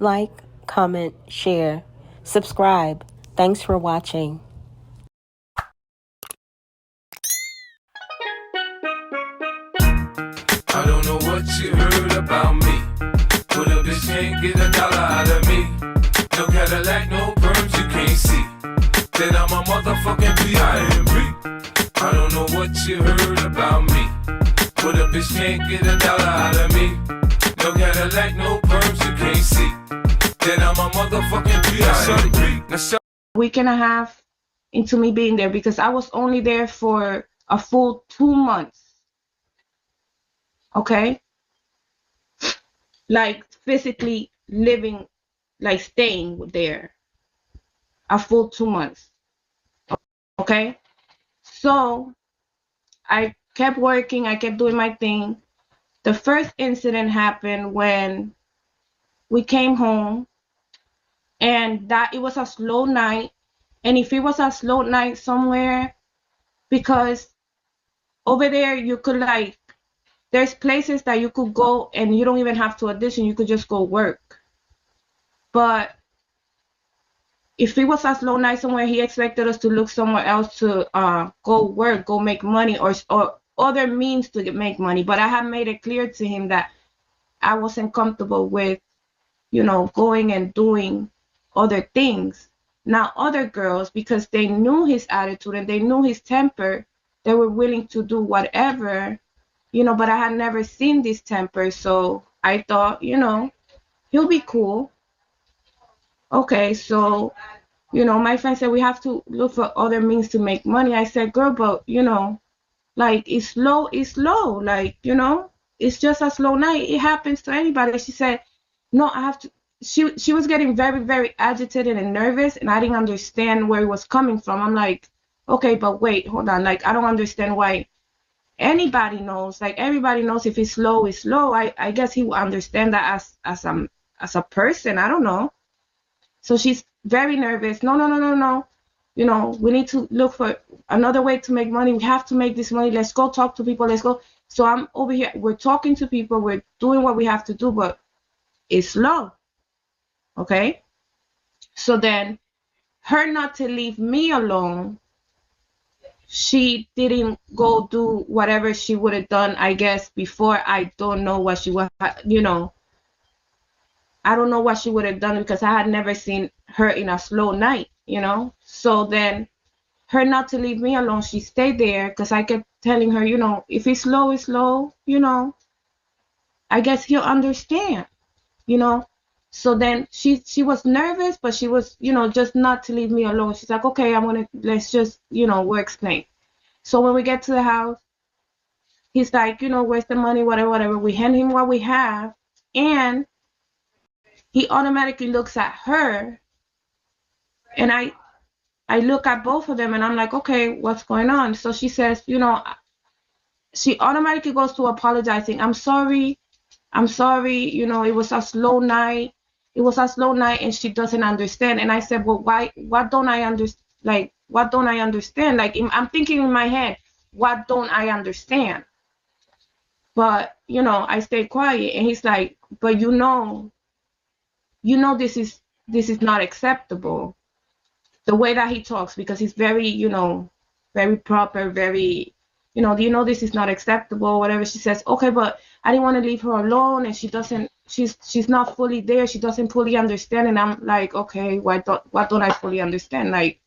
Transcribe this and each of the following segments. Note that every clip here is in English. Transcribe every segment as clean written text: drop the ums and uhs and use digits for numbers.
like, comment, share, subscribe. Thanks for watching. I don't know what you heard about me, but a bitch can't get $1 out of me. No Cadillac, no perms you can't see. Then I'm a motherfucking B.I.M.B. I don't know what you heard about me, but a bitch can't get $1 out of me. No Cadillac, no perms you can't see. Then I'm a motherfucking B.I.M.B. Week and a half into me being there, because I was only there for a full 2 months. Okay? Like physically living, like staying there. A full 2 months. Okay? So I kept working, I kept doing my thing. The first incident happened when we came home, and that it was a slow night. And if it was a slow night somewhere, because over there you could, like, there's places that you could go and you don't even have to audition, you could just go work. But if it was a slow night somewhere, he expected us to look somewhere else to go work, go make money, or other means to make money. But I had made it clear to him that I wasn't comfortable with, going and doing other things. Now, other girls, because they knew his attitude and they knew his temper, they were willing to do whatever, but I had never seen this temper. So I thought, he'll be cool. Okay, so, my friend said we have to look for other means to make money. I said, girl, but, like, it's slow, like, it's just a slow night. It happens to anybody. She said, no, I have to. She was getting very, very agitated and nervous, and I didn't understand where it was coming from. I'm like, okay, but wait, hold on. Like, I don't understand why. Anybody knows, like, everybody knows if it's slow, it's slow. I guess he will understand that as a person. I don't know. So she's very nervous. No. We need to look for another way to make money. We have to make this money. Let's go talk to people. Let's go. So I'm over here. We're talking to people. We're doing what we have to do, but it's slow. Okay? So then, her not to leave me alone, she didn't go do whatever she would have done, I guess, before. I don't know what she would, I don't know what she would have done, because I had never seen her in a slow night, So then, her not to leave me alone, she stayed there, because I kept telling her, if it's slow, it's slow, I guess he'll understand, So then she was nervous, but she was, just not to leave me alone. She's like, okay, let's just, we'll explain. So when we get to the house, he's like, where's the money, whatever. We hand him what we have, and he automatically looks at her, and I look at both of them, and I'm like, okay, what's going on? So she says, she automatically goes to apologizing. I'm sorry, it was a slow night. It was a slow night, and she doesn't understand. And I said, well, why? What don't I understand? Like, what don't I understand? Like, I'm thinking in my head, what don't I understand? But, I stayed quiet, and he's like, but this is not acceptable. The way that he talks, because he's very, very proper, very, this is not acceptable, whatever. She says, okay, but I didn't want to leave her alone, and she's not fully there. She doesn't fully understand. And I'm like, okay, what don't I fully understand? Like,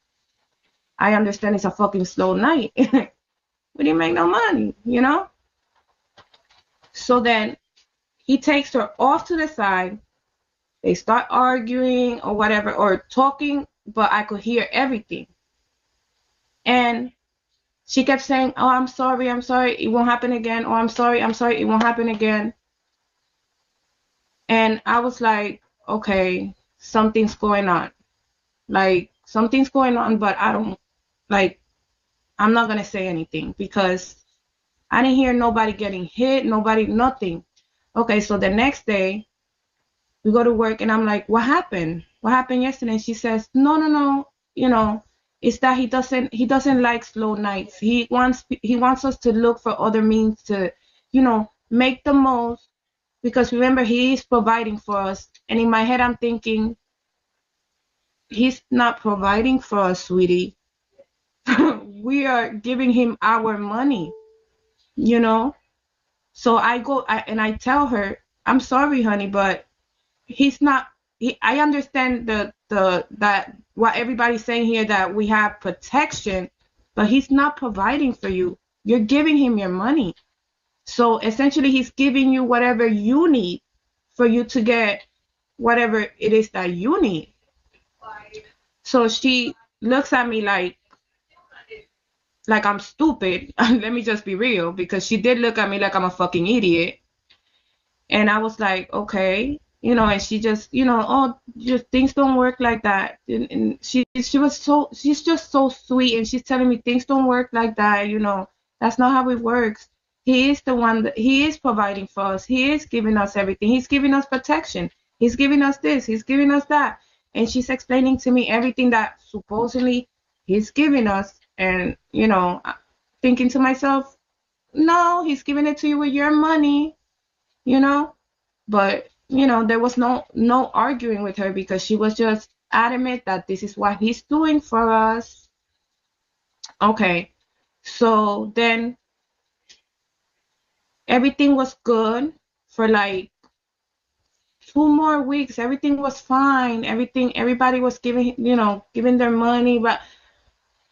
I understand it's a fucking slow night. We didn't make no money, So then he takes her off to the side. They start arguing or whatever, or talking, but I could hear everything. And she kept saying, oh, I'm sorry, it won't happen again. Oh, I'm sorry, it won't happen again. And I was like, okay, something's going on. Like, something's going on, but I'm not going to say anything, because I didn't hear nobody getting hit, nothing. Okay, so the next day, we go to work, and I'm like, what happened? What happened yesterday? And she says, no, it's that he doesn't like slow nights. He wants us to look for other means to, make the most because remember, he is providing for us. And in my head, I'm thinking, he's not providing for us, sweetie. We are giving him our money, you know? So and I tell her, I'm sorry, honey, but he's not. I understand that what everybody's saying here, that we have protection, but he's not providing for you. You're giving him your money. So essentially, he's giving you whatever you need for you to get whatever it is that you need. So she looks at me like I'm stupid. Let me just be real, because she did look at me like I'm a fucking idiot. And I was like, okay, and she just, oh, just things don't work like that. And she's just so sweet, and she's telling me things don't work like that. That's not how it works. He is the one that he is providing for us. He is giving us everything. He's giving us protection. He's giving us this. He's giving us that. And she's explaining to me everything that supposedly he's giving us. And, thinking to myself, no, he's giving it to you with your money, but there was no arguing with her, because she was just adamant that this is what he's doing for us. Okay, so then everything was good for like 2 more weeks. Everything was fine. Everybody was giving their money, but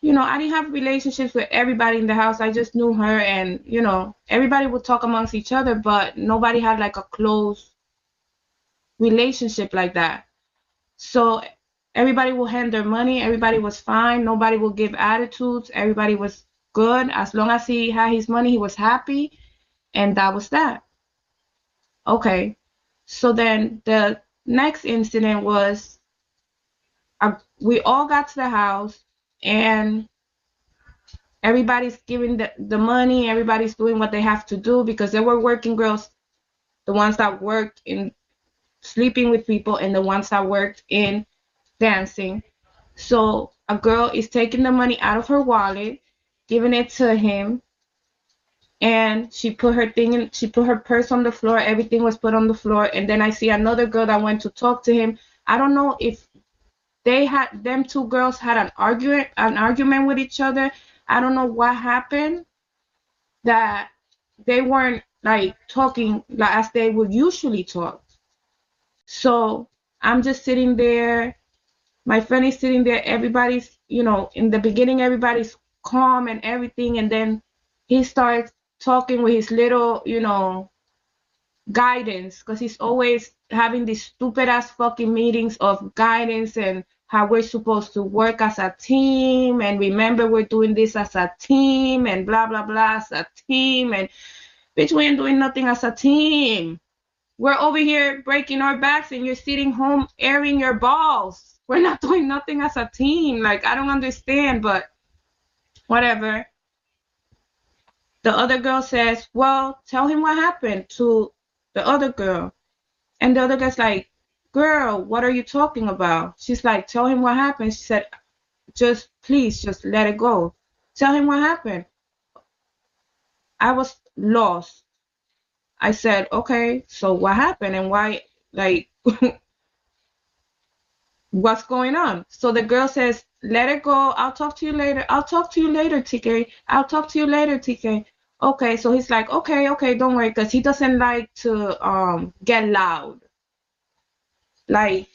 I didn't have relationships with everybody in the house. I just knew her, and everybody would talk amongst each other, but nobody had like a close relationship like that. So everybody will hand their money. Everybody was fine. Nobody will give attitudes. Everybody was good. As long as he had his money, he was happy. And that was that. Okay. So then the next incident was, we all got to the house, and everybody's giving the money. Everybody's doing what they have to do, because there were working girls, the ones that worked in sleeping with people, and the ones that worked in dancing. So a girl is taking the money out of her wallet, giving it to him, and she put her purse on the floor. Everything was put on the floor. And then I see another girl that went to talk to him. I don't know if them two girls had an argument with each other. I don't know what happened, that they weren't like talking like as they would usually talk. So I'm just sitting there. My friend is sitting there. Everybody's, in the beginning, everybody's calm and everything. And then he starts talking with his little, guidance, because he's always having these stupid ass fucking meetings of guidance and how we're supposed to work as a team. And remember, we're doing this as a team and blah, blah, blah, as a team. And bitch, we ain't doing nothing as a team. We're over here breaking our backs, and you're sitting home airing your balls. We're not doing nothing as a team. Like, I don't understand, but whatever. The other girl says, well, tell him what happened to the other girl. And the other girl's like, girl, what are you talking about? She's like, tell him what happened. She said, please, just let it go. Tell him what happened. I was lost. I said, okay, so what happened and why, like, what's going on? So the girl says, let it go. I'll talk to you later. I'll talk to you later, TK. I'll talk to you later, TK. Okay, so he's like, okay, don't worry, because he doesn't like to get loud. Like,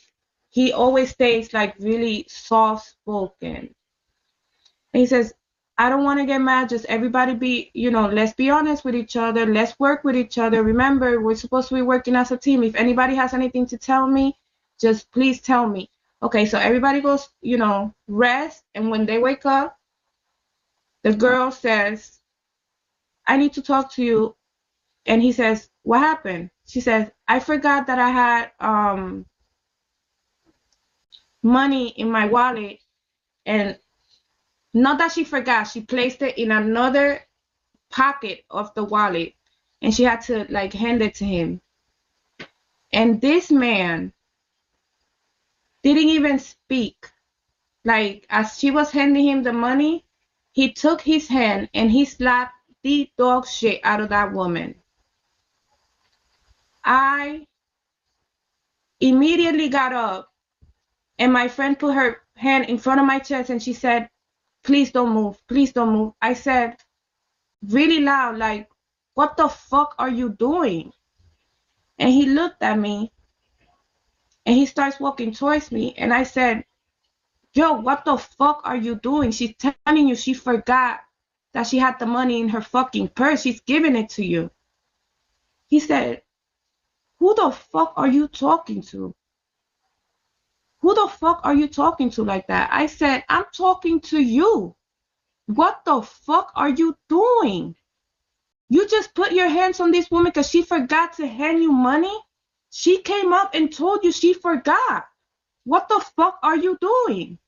he always stays like really soft spoken. And he says, I don't want to get mad. Just everybody be, let's be honest with each other. Let's work with each other. Remember, we're supposed to be working as a team. If anybody has anything to tell me, just please tell me. Okay, so everybody goes, rest. And when they wake up, the girl says, I need to talk to you. And he says, what happened? She says, I forgot that I had money in my wallet. And not that she forgot, she placed it in another pocket of the wallet, and she had to like hand it to him. And this man didn't even speak. Like, as she was handing him the money, he took his hand and he slapped the dog shit out of that woman. I immediately got up, and my friend put her hand in front of my chest, and she said, please don't move. Please don't move. I said really loud, like, what the fuck are you doing? And he looked at me, and he starts walking towards me. And I said, yo, what the fuck are you doing? She's telling you she forgot that she had the money in her fucking purse. She's giving it to you. He said, who the fuck are you talking to? Who the fuck are you talking to like that? I said, I'm talking to you. What the fuck are you doing? You just put your hands on this woman because she forgot to hand you money? She came up and told you she forgot. What the fuck are you doing?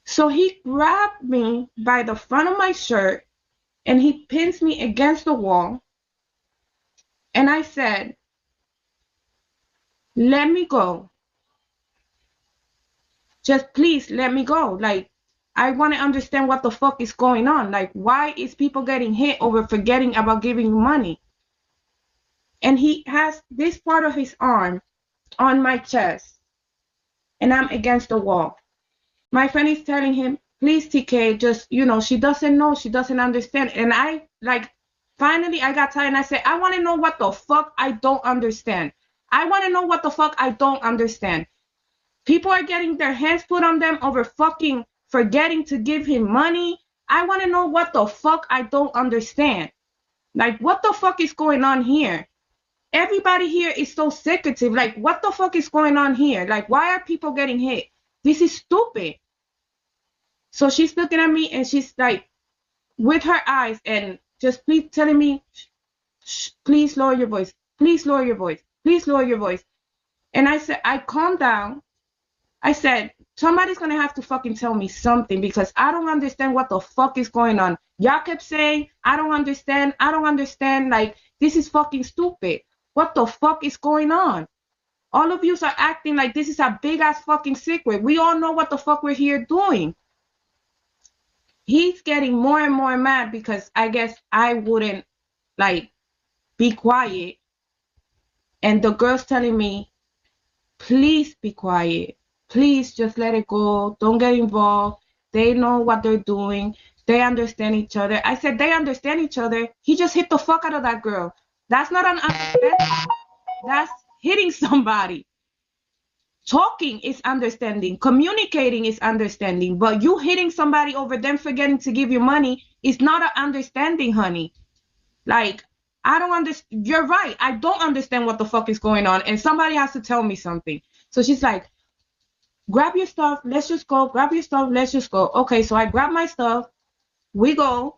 So he grabbed me by the front of my shirt and he pins me against the wall. And I said, let me go. Just please let me go. Like, I want to understand what the fuck is going on. Like, why is people getting hit over forgetting about giving you money? And he has this part of his arm on my chest, and I'm against the wall. My friend is telling him, please, TK, just, she doesn't know, she doesn't understand. And I, like, finally I got tired and I said, I want to know what the fuck I don't understand. I want to know what the fuck I don't understand. People are getting their hands put on them over fucking forgetting to give him money. I want to know what the fuck I don't understand. Like, what the fuck is going on here? Everybody here is so secretive. Like, what the fuck is going on here? Like, why are people getting hit? This is stupid. So she's looking at me and she's like, with her eyes and just please telling me, please lower your voice. Please lower your voice. Please lower your voice. And I said, I calmed down. I said, somebody's going to have to fucking tell me something because I don't understand what the fuck is going on. Y'all kept saying, I don't understand. I don't understand. Like, this is fucking stupid. What the fuck is going on? All of you are acting like this is a big ass fucking secret. We all know what the fuck we're here doing. He's getting more and more mad because I guess I wouldn't, like, be quiet. And the girl's telling me, please be quiet. Please just let it go. Don't get involved. They know what they're doing. They understand each other. I said, they understand each other. He just hit the fuck out of that girl. That's not an understanding. That's hitting somebody. Talking is understanding. Communicating is understanding. But you hitting somebody over them forgetting to give you money is not an understanding, honey. Like, I don't understand. You're right. I don't understand what the fuck is going on. And somebody has to tell me something. So she's like, grab your stuff. Let's just go. Grab your stuff. Let's just go. Okay, so I grab my stuff. We go.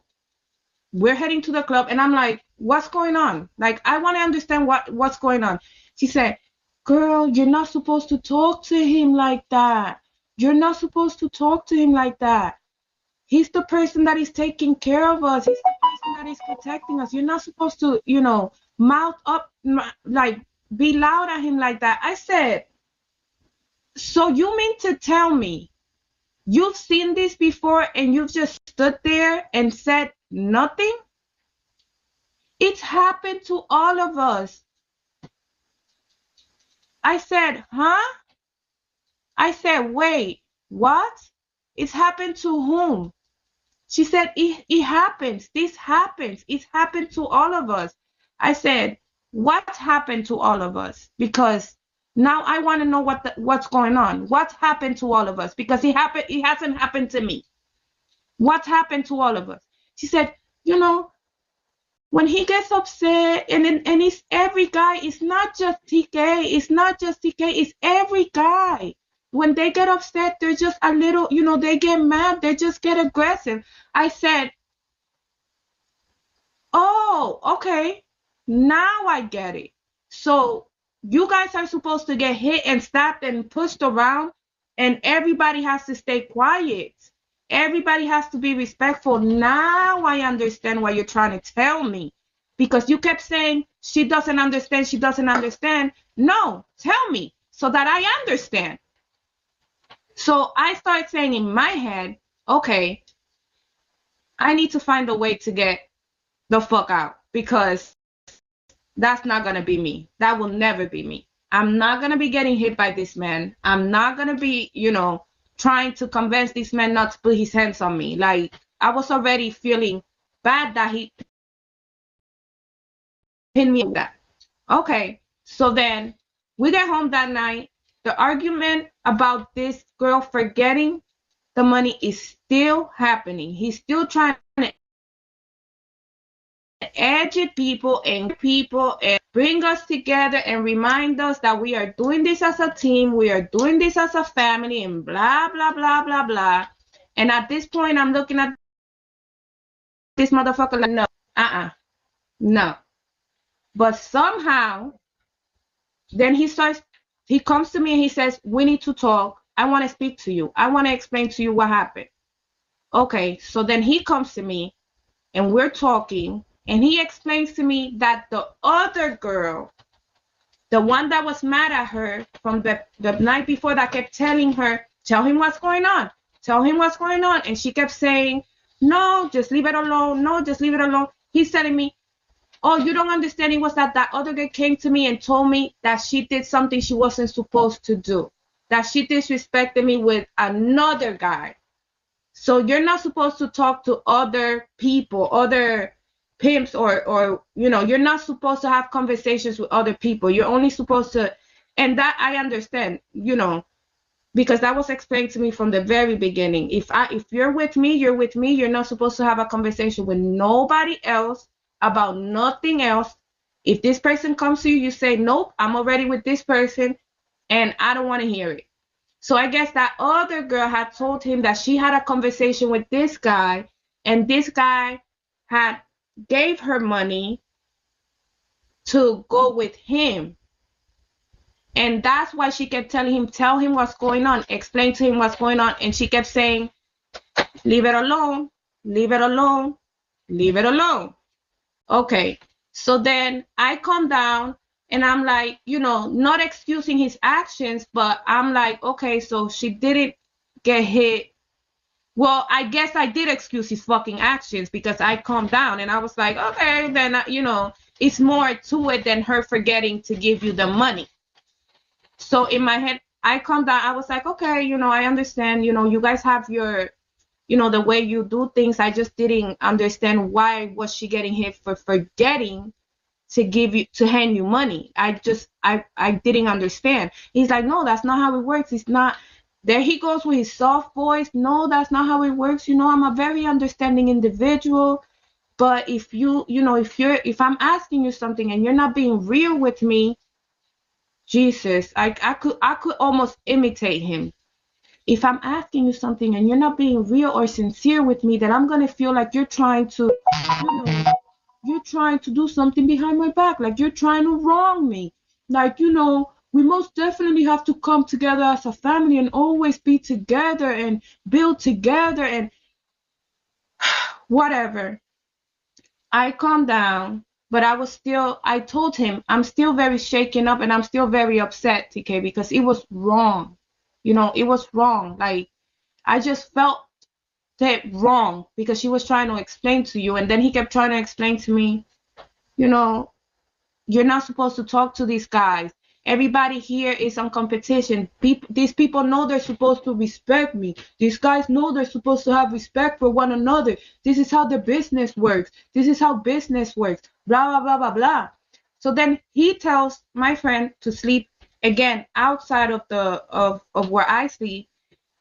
We're heading to the club. And I'm like, what's going on? Like, I want to understand what's going on. She said, girl, you're not supposed to talk to him like that. You're not supposed to talk to him like that. He's the person that is taking care of us. He's the person that is protecting us. You're not supposed to, mouth up, like, be loud at him like that. I said, so you mean to tell me you've seen this before and you've just stood there and said nothing? It's happened to all of us. I said, huh? I said, wait, what? It's happened to whom? She said, it happens. This happens. It's happened to all of us. I said, what happened to all of us? Because now I want to know what's going on. What happened to all of us? Because it hasn't happened to me. What happened to all of us? She said, when he gets upset, and it's every guy, it's not just TK, it's every guy. When they get upset, they're just a little, they get mad, they just get aggressive. I said, oh, okay, now I get it. So you guys are supposed to get hit and slapped and pushed around, and everybody has to stay quiet. Everybody has to be respectful. Now I understand what you're trying to tell me. Because you kept saying, she doesn't understand, she doesn't understand. No, tell me so that I understand. So I started saying in my head, okay, I need to find a way to get the fuck out. Because That's not going to be me. That will never be me. I'm not going to be getting hit by this man. I'm not going to be, trying to convince this man not to put his hands on me. Like, I was already feeling bad that he pinned me like that. Okay. So then we get home that night. The argument about this girl forgetting the money is still happening. He's still trying to educate people and bring us together and remind us that we are doing this as a team, we are doing this as a family, and blah blah blah blah blah. And at this point, I'm looking at this motherfucker like, no, no. But somehow, then he comes to me and he says, we need to talk. I want to speak to you. I want to explain to you what happened. Okay, so then he comes to me and we're talking, and he explains to me that the other girl, the one that was mad at her from the night before, that kept telling her, tell him what's going on, tell him what's going on. And she kept saying, no, just leave it alone. No, just leave it alone. He's telling me, oh, you don't understand. It was that other girl came to me and told me that she did something she wasn't supposed to do, that she disrespected me with another guy. So you're not supposed to talk to other people, other pimps, or you're not supposed to have conversations with other people. You're only supposed to, and that I understand, because that was explained to me from the very beginning. If you're with me, you're with me. You're not supposed to have a conversation with nobody else about nothing else. If this person comes to you, you say, nope, I'm already with this person and I don't want to hear it. So I guess that other girl had told him that she had a conversation with this guy, and this guy had gave her money to go with him. And that's why she kept telling him, tell him what's going on, explain to him what's going on. And she kept saying, leave it alone, leave it alone, leave it alone. Okay, so then I come down and I'm like, not excusing his actions, but I'm like, okay, so she didn't get hit. Well, I guess I did excuse his fucking actions because I calmed down and I was like, okay, then, it's more to it than her forgetting to give you the money. So in my head, I calmed down. I was like, okay, I understand, you guys have your, the way you do things. I just didn't understand why was she getting hit for forgetting to hand you money. I didn't understand. He's like, no, that's not how it works. It's not. There he goes with his soft voice. No, that's not how it works. I'm a very understanding individual. But if if I'm asking you something and you're not being real with me, Jesus, I could almost imitate him. If I'm asking you something and you're not being real or sincere with me, then I'm gonna feel like you're trying to, you're trying to do something behind my back, like you're trying to wrong me. Like, we most definitely have to come together as a family and always be together and build together and whatever. I calmed down, but I told him I'm still very shaken up and I'm still very upset, TK, because it was wrong. It was wrong. Like, I just felt that wrong because she was trying to explain to you. And then he kept trying to explain to me, you're not supposed to talk to these guys. Everybody here is on competition. These people know they're supposed to respect me. These guys know they're supposed to have respect for one another. This is how the business works. This is how business works. Blah, blah, blah, blah, blah. So then he tells my friend to sleep again outside of of where I sleep.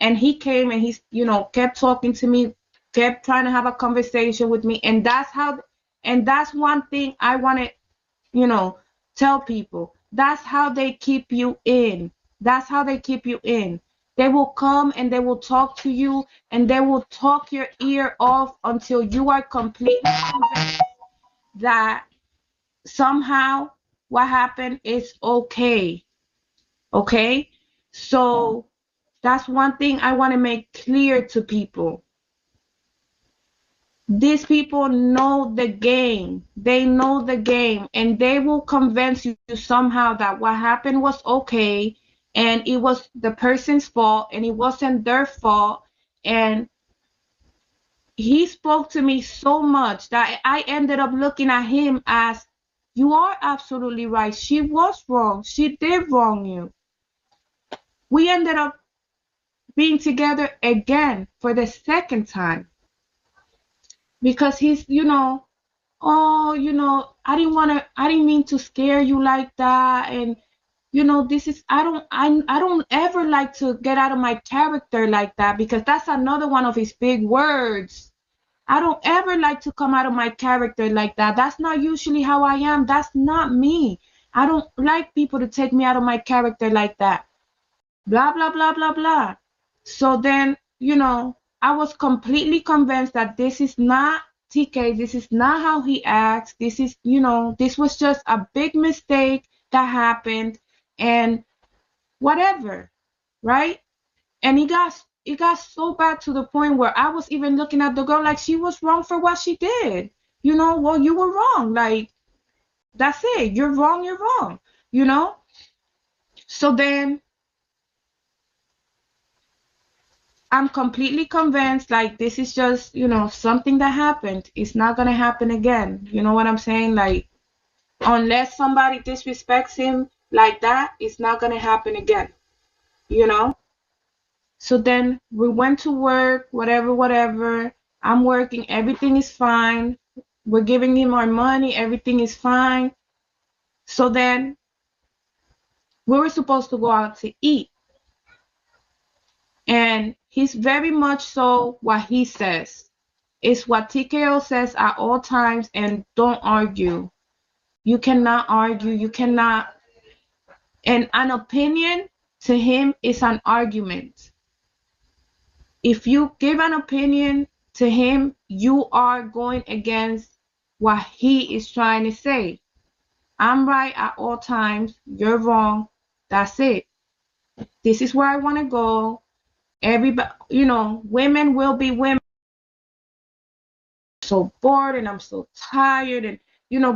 And he came and he's, kept talking to me, kept trying to have a conversation with me. And that's one thing I wanted, tell people. That's how they keep you in. That's how they keep you in. They will come and they will talk to you and they will talk your ear off until you are completely convinced that somehow what happened is okay. Okay? So that's one thing I want to make clear to people. These people know the game. They know the game, and they will convince you somehow that what happened was okay, and it was the person's fault, and it wasn't their fault. And he spoke to me so much that I ended up looking at him as, You are absolutely right. She was wrong. She did wrong you. We ended up being together again for the second time because he's, oh, I didn't mean to scare you like that. And, this is, I don't ever like to get out of my character like that because that's another one of his big words. I don't ever like to come out of my character like that. That's not usually how I am. That's not me. I don't like people to take me out of my character like that. Blah, blah, blah, blah, blah. So then, I was completely convinced that this is not TK. This is not how he acts. This is, this was just a big mistake that happened and whatever, right? And it got so bad to the point where I was even looking at the girl like she was wrong for what she did. Well, you were wrong. Like, that's it. You're wrong, you're wrong. You know? So then I'm completely convinced like this is just, something that happened. It's not gonna happen again. You know what I'm saying? Like, unless somebody disrespects him like that, it's not gonna happen again. You know? So then we went to work, whatever, whatever. I'm working, everything is fine. We're giving him our money, everything is fine. So then we were supposed to go out to eat. And he's very much so what he says. It's what TKO says at all times, and don't argue. You cannot argue. You cannot. And an opinion to him is an argument. If you give an opinion to him, you are going against what he is trying to say. I'm right at all times. You're wrong. That's it. This is where I want to go. Everybody, women will be women. I'm so bored and I'm so tired. And,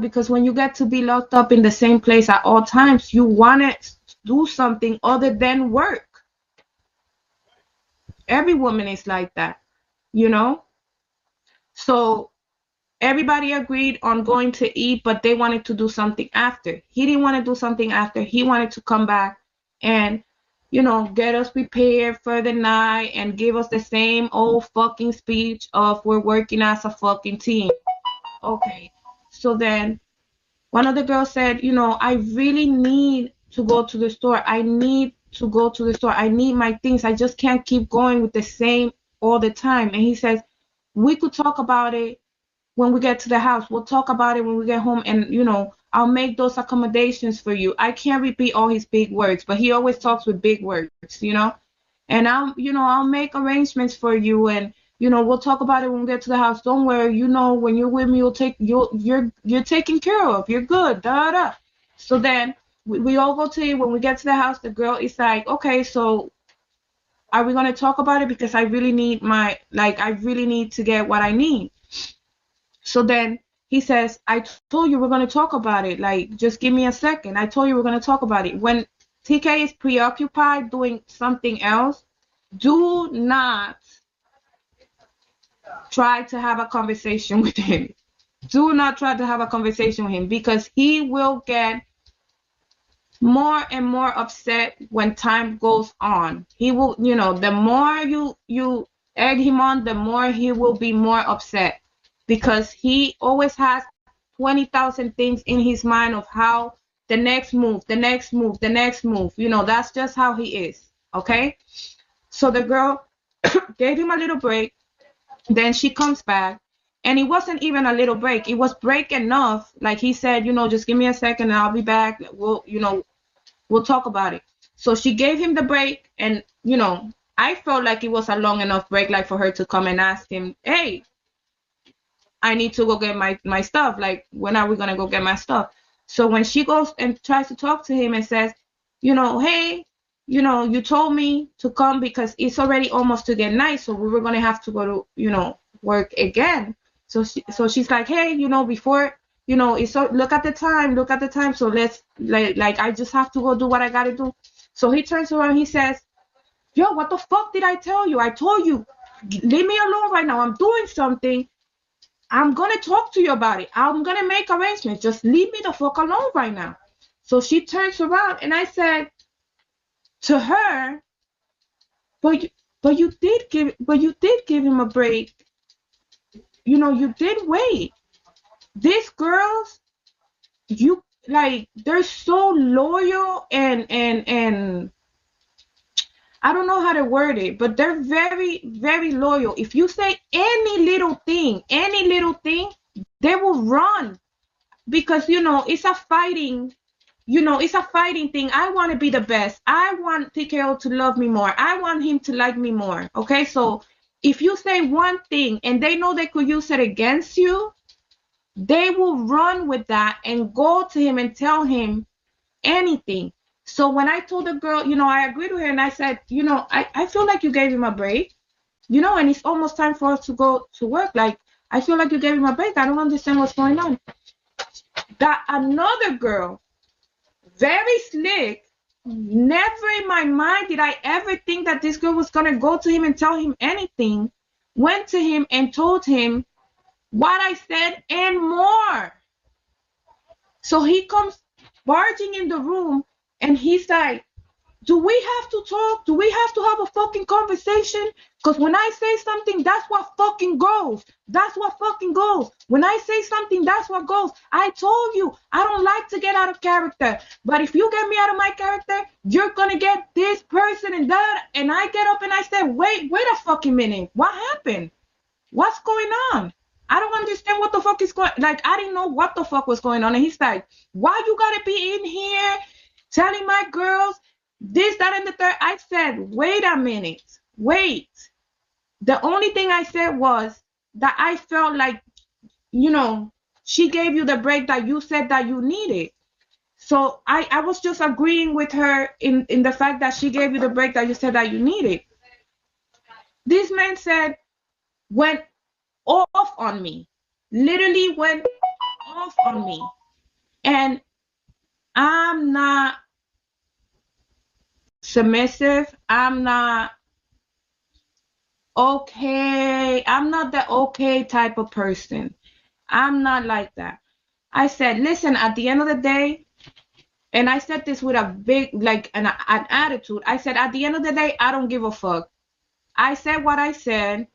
because when you get to be locked up in the same place at all times, you want to do something other than work. Every woman is like that, So everybody agreed on going to eat, but they wanted to do something after. He didn't want to do something after. He wanted to come back and, get us prepared for the night and give us the same old fucking speech of we're working as a fucking team. Okay. So then one of the girls said, I really need to go to the store. I need to go to the store. I need my things. I just can't keep going with the same all the time. And he says, we could talk about it when we get to the house. We'll talk about it when we get home, and I'll make those accommodations for you. I can't repeat all his big words, but he always talks with big words, and I'll make arrangements for you, and we'll talk about it when we get to the house. Don't worry, when you're with me, you're taken care of. You're good. Da da. So then we all go to eat. When we get to the house, the girl is like, okay, so are we gonna talk about it? Because I really need I really need to get what I need. So then he says, I told you we're going to talk about it. Like, just give me a second. I told you we're going to talk about it. When TK is preoccupied doing something else, do not try to have a conversation with him. Do not try to have a conversation with him because he will get more and more upset when time goes on. He will, the more you egg him on, the more he will be more upset. Because he always has 20,000 things in his mind of how the next move. That's just how he is. Okay? So the girl gave him a little break. Then she comes back. And it wasn't even a little break. It was break enough. Like he said, just give me a second and I'll be back. We'll talk about it. So she gave him the break. And, I felt like it was a long enough break, like for her to come and ask him, hey, I need to go get my stuff. Like, when are we going to go get my stuff? So when she goes and tries to talk to him and says, hey, you told me to come because it's already almost to get night. So we were going to have to go to, work again. So she's like, hey, before, it's so, look at the time. So let's like I just have to go do what I got to do. So he turns around. He says, yo, what the fuck did I tell you? I told you, leave me alone right now. I'm doing something. I'm gonna talk to you about it. I'm gonna make arrangements. Just leave me the fuck alone right now. So she turns around and I said to her, but you did give him a break. You know, you did wait. These girls, you like, they're so loyal and I don't know how to word it, but they're very, very loyal. If you say any little thing, they will run because it's a fighting. It's a fighting thing. I want to be the best. I want TKO to love me more. I want him to like me more. Okay, so if you say one thing and they know they could use it against you, they will run with that and go to him and tell him anything. So when I told the girl, I agreed with her and I said, I feel like you gave him a break, and it's almost time for us to go to work. Like, I feel like you gave him a break. I don't understand what's going on. That another girl, very slick, never in my mind did I ever think that this girl was going to go to him and tell him anything, went to him and told him what I said and more. So he comes barging in the room and he's like, do we have to talk? Do we have to have a fucking conversation? Because when I say something, that's what fucking goes. That's what fucking goes. When I say something, that's what goes. I told you, I don't like to get out of character. But if you get me out of my character, you're going to get this person and that. And I get up and I say, wait a fucking minute. What happened? What's going on? I don't understand what the fuck is going on. Like, I didn't know what the fuck was going on. And he's like, why you got to be in here telling my girls this, that, and the third? I said, wait a minute. Wait. The only thing I said was that I felt like, she gave you the break that you said that you needed. So I was just agreeing with her in the fact that she gave you the break that you said that you needed. This man went off on me. Literally went off on me. And I'm not submissive. I'm not okay. I'm not the okay type of person. I'm not like that. I said, listen, at the end of the day, and I said this with a big, like, an attitude. I said, at the end of the day, I don't give a fuck. I said what I said,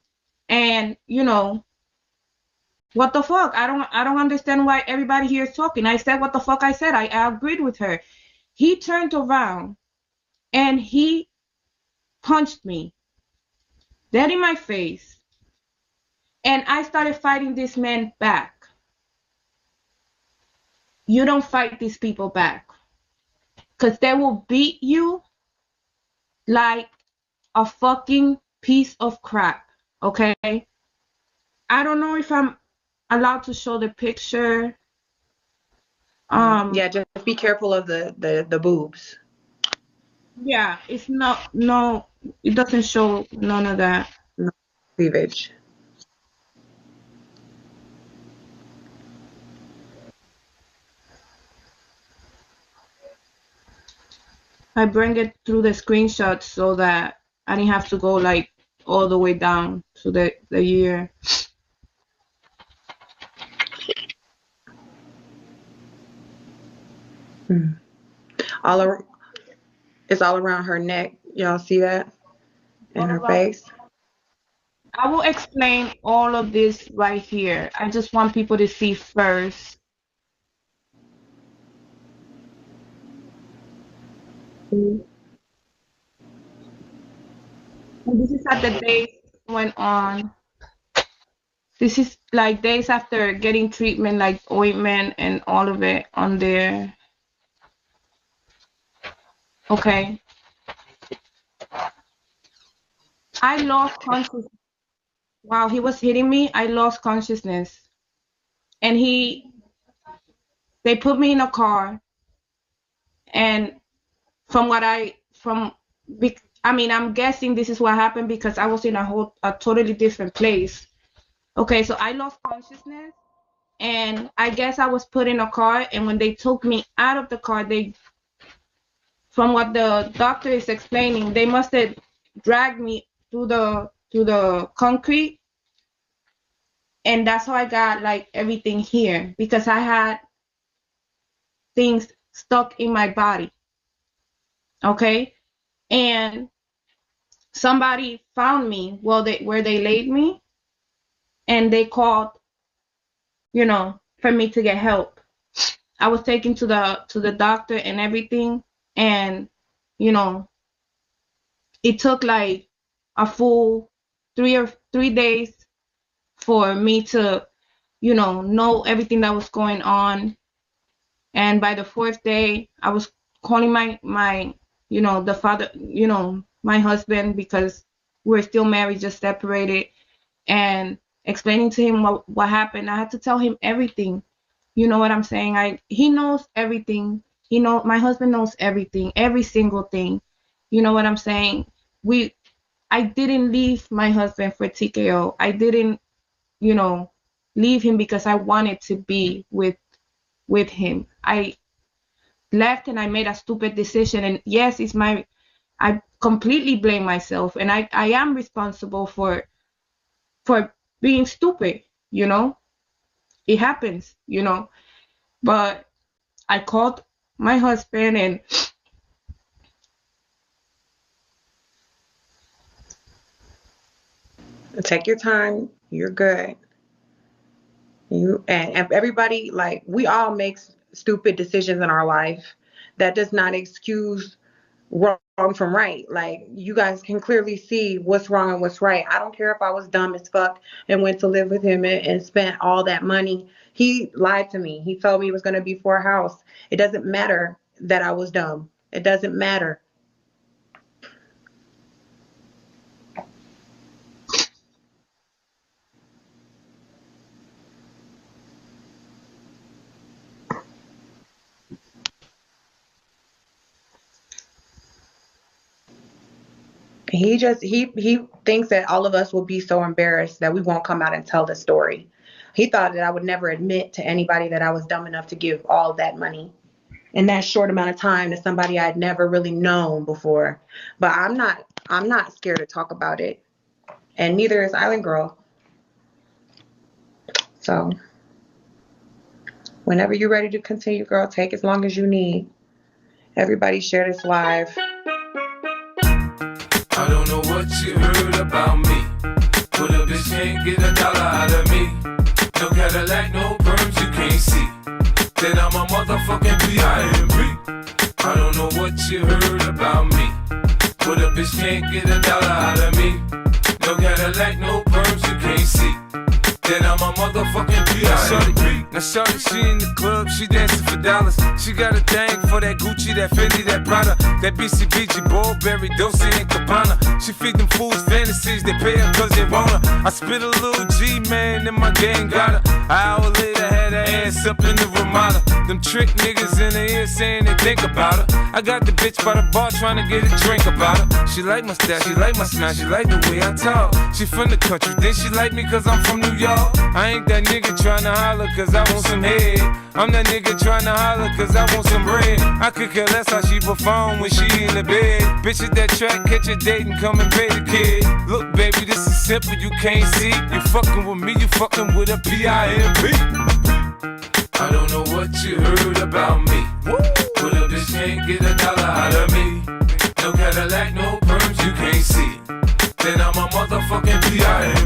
and what the fuck? I don't understand why everybody here is talking. I said what the fuck I said. I agreed with her. He turned around and he punched me dead in my face. And I started fighting this man back. You don't fight these people back. Because they will beat you like a fucking piece of crap. Okay? I don't know if I'm allowed to show the picture. Yeah, just be careful of the boobs. Yeah, it's not, no, it doesn't show none of that. No cleavage. I bring it through the screenshot so that I didn't have to go like all the way down to the year. It's all around her neck. Y'all see that? And her face. I will explain all of this right here. I just want people to see first. And this is at the days went on. This is like days after getting treatment, like ointment and all of it on there. Okay. I lost consciousness. While he was hitting me, I lost consciousness. And they put me in a car. And from I'm guessing this is what happened because I was in a totally different place. Okay, so I lost consciousness. And I guess I was put in a car. And when they took me out of the car, from what the doctor is explaining, they must have dragged me through the concrete And that's how I got like everything here, because I had things stuck in my body. Okay. And somebody found me, well, where they laid me, and they called, for me to get help. I was taken to the doctor and everything, and you know, it took like a full 3 days for me to, know everything that was going on. And by the fourth day, I was calling my the father, my husband, because we're still married, just separated, and explaining to him what happened. I had to tell him everything. You know what I'm saying? He knows everything. My husband knows everything, every single thing. You know what I'm saying? I didn't leave my husband for TKO. I didn't, leave him because I wanted to be with him. I left and I made a stupid decision. And yes, I completely blame myself, and I am responsible for being stupid. It happens. But I called my husband, and Take your time. You're good. And everybody, like, we all make stupid decisions in our life. That does not excuse wrong from right. Like, you guys can clearly see what's wrong and what's right. I don't care if I was dumb as fuck and went to live with him and spent all that money. He lied to me. He told me it was going to be for a house. It doesn't matter that I was dumb. It doesn't matter. He thinks that all of us will be so embarrassed that we won't come out and tell the story. He thought that I would never admit to anybody that I was dumb enough to give all that money in that short amount of time to somebody I'd never really known before. But I'm not scared to talk about it. And neither is Island Girl. So whenever you're ready to continue, girl, take as long as you need. Everybody share this live. I don't know what you heard about me, but a bitch can't get $1 out of me. No Cadillac, no perms, you can't see that I'm a motherfucking P.I.M.P. I don't know what you heard about me, but a bitch can't get $1 out of me. No Cadillac, no perms, you can't see that I'm a motherfucking P.I.M.P. Now shorty, she in the club, she dancing for dollars. She got a thing for that Gucci, that Fendi, that Prada, that BCBG, Burberry, Dolce and Gabbana. She feed them fools fantasies, they pay her cause they want her. I spit a little G, man, and my gang got her. An hour later, had her ass up in the Ramada. Them trick niggas in the ear saying they think about her. I got the bitch by the bar trying to get a drink about her. She like my style, she like my smile, she like the way I talk. She from the country, then she like me cause I'm from New York. I ain't that nigga tryna holler cause I want some head. I'm that nigga tryna holler cause I want some bread. I could care less how she perform when she in the bed. Bitch at that track, catch a date and come and pay the kid. Look baby, this is simple, you can't see. You fucking with me, you fucking with a P.I.M.P. I don't know what you heard about me, but a bitch can't get $1 out of me. No Cadillac, no perms, you can't see that I'm a motherfucking P.I.M.P.